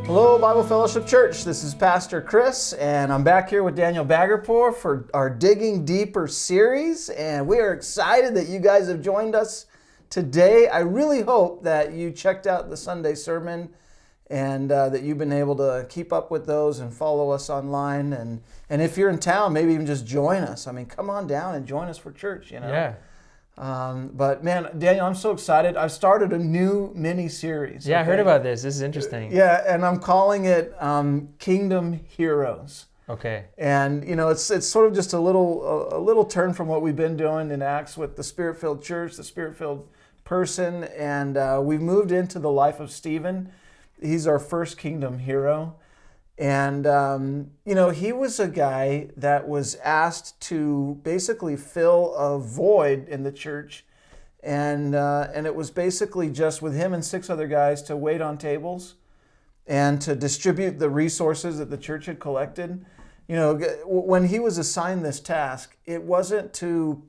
Hello, Bible Fellowship Church. This is Pastor Chris, and I'm back here with Daniel Bagherpour for our Digging Deeper series, and we are excited that you guys have joined us today. I really hope that you checked out the Sunday sermon and that you've been able to keep up with those and follow us online. And if you're in town, maybe even just join us. I mean, come on down and join us for church, you know? Yeah. But man, Daniel, I'm so excited. I've started a new mini-series. Yeah, okay? I heard about this. This is interesting. Yeah, and I'm calling it Kingdom Heroes. Okay. And you know, it's sort of just a little turn from what we've been doing in Acts with the Spirit-filled church, the Spirit-filled person, and we've moved into the life of Stephen. He's our first kingdom hero. And, you know, he was a guy that was asked to basically fill a void in the church. And it was basically just with him and 6 other guys to wait on tables and to distribute the resources that the church had collected. You know, when he was assigned this task, it wasn't to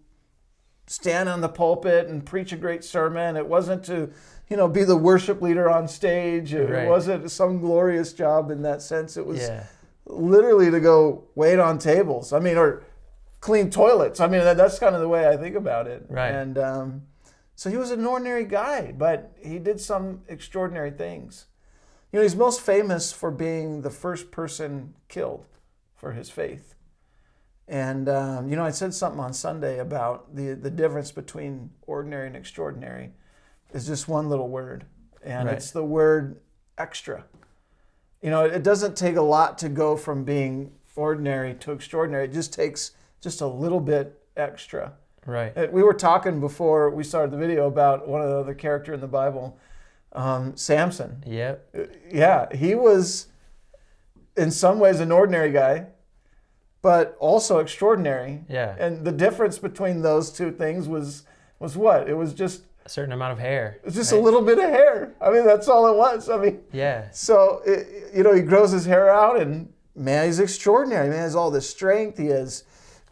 stand on the pulpit and preach a great sermon. It wasn't to, you know, be the worship leader on stage. It wasn't some glorious job in that sense. It was literally to go wait on tables. I mean, or clean toilets. I mean, that's kind of the way I think about it. Right. And so he was an ordinary guy, but he did some extraordinary things. You know, he's most famous for being the first person killed for his faith. And, you know, I said something on Sunday about the difference between ordinary and extraordinary. Is just one little word, and it's the word extra. You know, it doesn't take a lot to go from being ordinary to extraordinary. It just takes just a little bit extra. Right. We were talking before we started the video about one of the other character in the Bible, Samson. Yep. Yeah, he was in some ways an ordinary guy, but also extraordinary. Yeah. And the difference between those two things was what? It was just a certain amount of hair. It's just a little bit of hair. I mean, that's all it was. I mean, yeah. So, you know, he grows his hair out and, man, he's extraordinary. Man, he has all this strength. He has,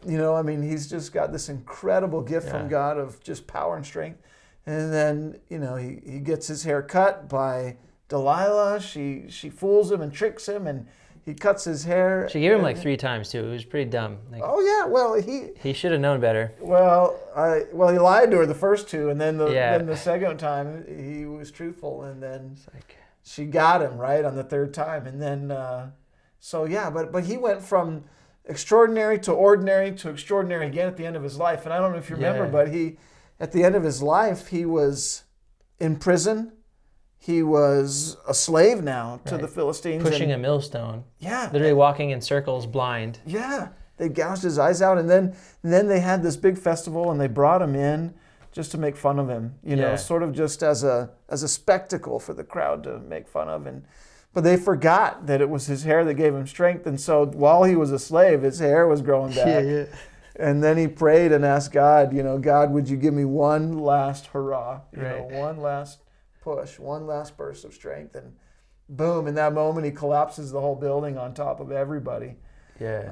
you know, I mean, he's just got this incredible gift from God of just power and strength. And then, you know, he gets his hair cut by Delilah. She fools him and tricks him, and he cuts his hair. She gave him like 3 times too. It was pretty dumb. Like, oh yeah, well he should have known better. Well, he lied to her the first 2, and then the second time he was truthful, and then she got him right on the 3rd time, and then but he went from extraordinary to extraordinary again at the end of his life. And I don't know if you remember, but at the end of his life he was in prison. He was a slave now to the Philistines. Pushing a millstone. Yeah. Literally walking in circles blind. Yeah. They gouged his eyes out, and then they had this big festival, and they brought him in just to make fun of him, you know, sort of just as a spectacle for the crowd to make fun of. But they forgot that it was his hair that gave him strength, and so while he was a slave, his hair was growing back. And then he prayed and asked God, you know, God, would you give me one last hurrah, you know, one last push, one last burst of strength, and boom, in that moment he collapses the whole building on top of everybody. What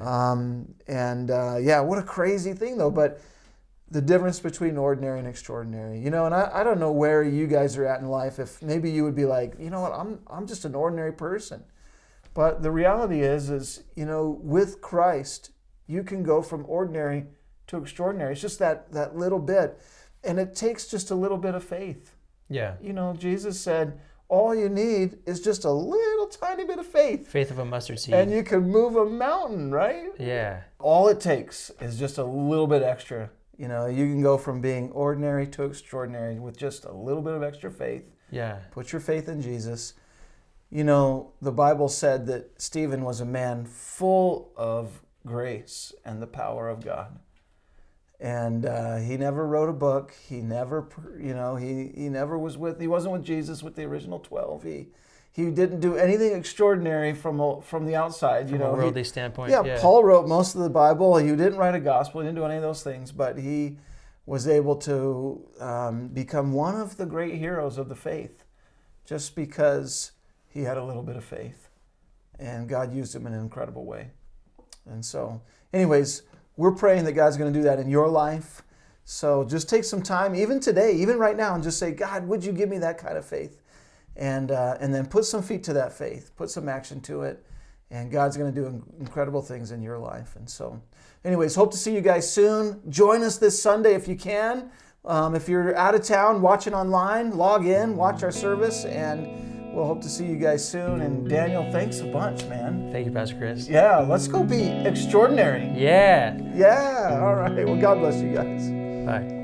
a crazy thing though. But the difference between ordinary and extraordinary, you know, and I don't know where you guys are at in life. If maybe you would be like, you know what, I'm just an ordinary person. But the reality is, you know, with Christ you can go from ordinary to extraordinary. It's just that little bit, and it takes just a little bit of faith. Yeah. You know, Jesus said, all you need is just a little tiny bit of faith. Faith of a mustard seed. And you can move a mountain, right? Yeah. All it takes is just a little bit extra. You know, you can go from being ordinary to extraordinary with just a little bit of extra faith. Yeah. Put your faith in Jesus. You know, the Bible said that Stephen was a man full of grace and the power of God. And he never wrote a book. He never, you know, he wasn't with Jesus with the original 12. He didn't do anything extraordinary from the outside. From a worldly standpoint. Yeah, Paul wrote most of the Bible. He didn't write a gospel. He didn't do any of those things. But he was able to become one of the great heroes of the faith just because he had a little bit of faith. And God used him in an incredible way. And so, anyways, we're praying that God's going to do that in your life. So just take some time, even today, even right now, and just say, God, would you give me that kind of faith? and then put some feet to that faith, put some action to it, and God's going to do incredible things in your life. And so, anyways, hope to see you guys soon. Join us this Sunday if you can. If you're out of town watching online, log in, watch our service, and we'll hope to see you guys soon. And Daniel, thanks a bunch, man. Thank you, Pastor Chris. Yeah, let's go be extraordinary. Yeah. Yeah, all right. Well, God bless you guys. Bye.